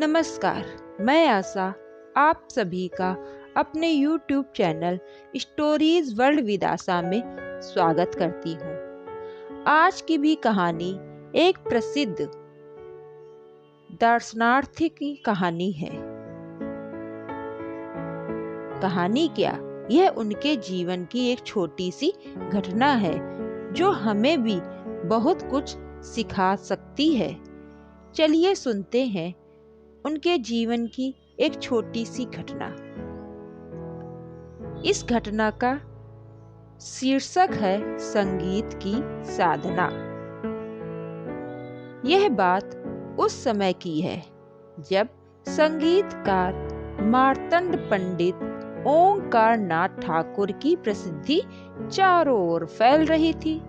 नमस्कार, मैं आशा आप सभी का अपने YouTube channel stories world with Asha में स्वागत करती हूँ। आज की भी कहानी एक प्रसिद्ध दर्शनार्थी की कहानी है। कहानी क्या, यह उनके जीवन की एक छोटी सी घटना है जो हमें भी बहुत कुछ सिखा सकती है। चलिए सुनते हैं उनके जीवन की एक छोटी सी घटना। इस घटना का शीर्षक है संगीत की साधना। यह बात उस समय की है जब संगीतकार मार्तंड पंडित ओंकार नाथ ठाकुर की प्रसिद्धि चारों ओर फैल रही थी।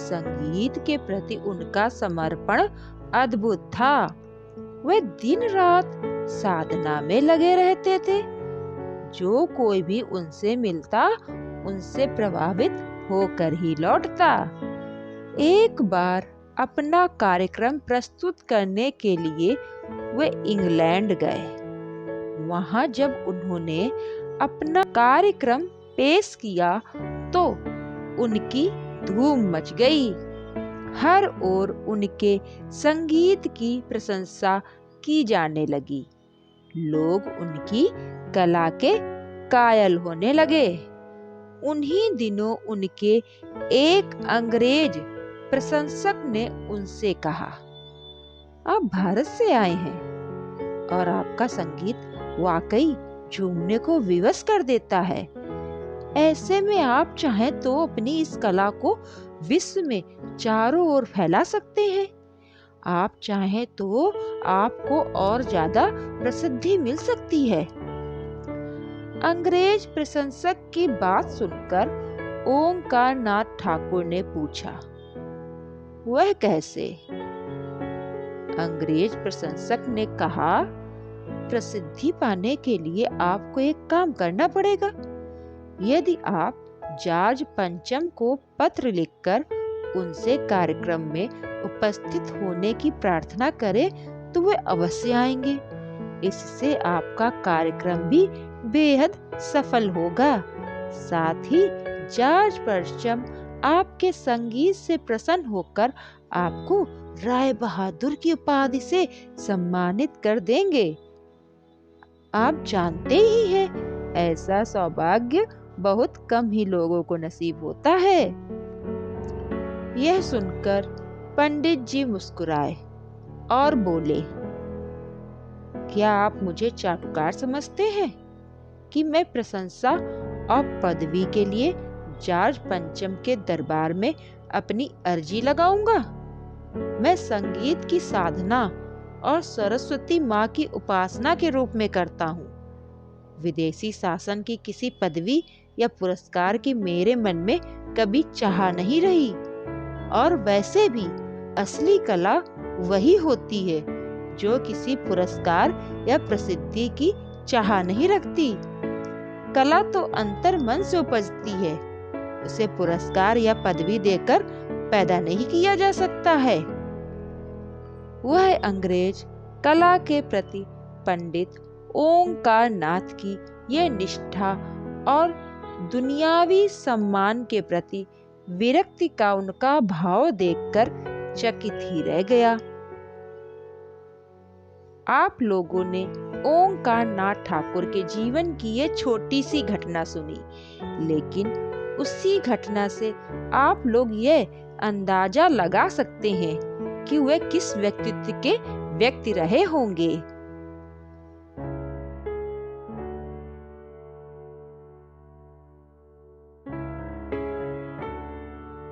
संगीत के प्रति उनका समर्पण अद्भुत था। वे दिन रात साधना में लगे रहते थे। जो कोई भी उनसे मिलता उनसे प्रभावित होकर ही लौटता। एक बार अपना कार्यक्रम प्रस्तुत करने के लिए वे इंग्लैंड गए। वहां जब उन्होंने अपना कार्यक्रम पेश किया तो उनकी धूम मच गई। हर ओर उनके संगीत की प्रशंसा की जाने लगी। लोग उनकी कला के कायल होने लगे। उन्हीं दिनों उनके एक अंग्रेज प्रशंसक ने उनसे कहा, आप भारत से आए हैं और आपका संगीत वाकई झूमने को विवश कर देता है। ऐसे में आप चाहें तो अपनी इस कला को विश्व में चारों ओर फैला सकते हैं। आप चाहें तो आपको और ज्यादा प्रसिद्धि मिल सकती है। अंग्रेज प्रशंसक की बात सुनकर ओंकार नाथ ठाकुर ने पूछा, वह कैसे? अंग्रेज प्रशंसक ने कहा, प्रसिद्धि पाने के लिए आपको एक काम करना पड़ेगा। यदि आप जॉर्ज पंचम को पत्र लिखकर उनसे कार्यक्रम में उपस्थित होने की प्रार्थना करें तो वे अवश्य आएंगे। इससे आपका कार्यक्रम भी बेहद सफल होगा। साथ ही जॉर्ज पंचम आपके संगीत से प्रसन्न होकर आपको राय बहादुर की उपाधि से सम्मानित कर देंगे। आप जानते ही हैं, ऐसा सौभाग्य बहुत कम ही लोगों को नसीब होता है। यह सुनकर पंडित जी मुस्कुराए और बोले, क्या आप मुझे चाटुकार समझते हैं कि मैं प्रशंसा और पदवी के लिए जॉर्ज पंचम के दरबार में अपनी अर्जी लगाऊंगा? मैं संगीत की साधना और सरस्वती माँ की उपासना के रूप में करता हूँ। विदेशी शासन की किसी पदवी या पुरस्कार की मेरे मन में कभी चाह नहीं रही। और वैसे भी असली कला वही होती है जो किसी पुरस्कार या प्रसिद्धि की चाह नहीं रखती। कला तो अंतर मन से उपजती है। उसे पुरस्कार या पदवी देकर पैदा नहीं किया जा सकता है। वह अंग्रेज कला के प्रति पंडित ओंकार नाथ की यह निष्ठा और दुनियावी सम्मान के प्रति विरक्ति का उनका भाव देखकर चकित ही रह गया। आप लोगों ने ओंकार नाथ ठाकुर के जीवन की ये छोटी सी घटना सुनी, लेकिन उसी घटना से आप लोग ये अंदाजा लगा सकते हैं कि वे किस व्यक्तित्व के व्यक्ति रहे होंगे।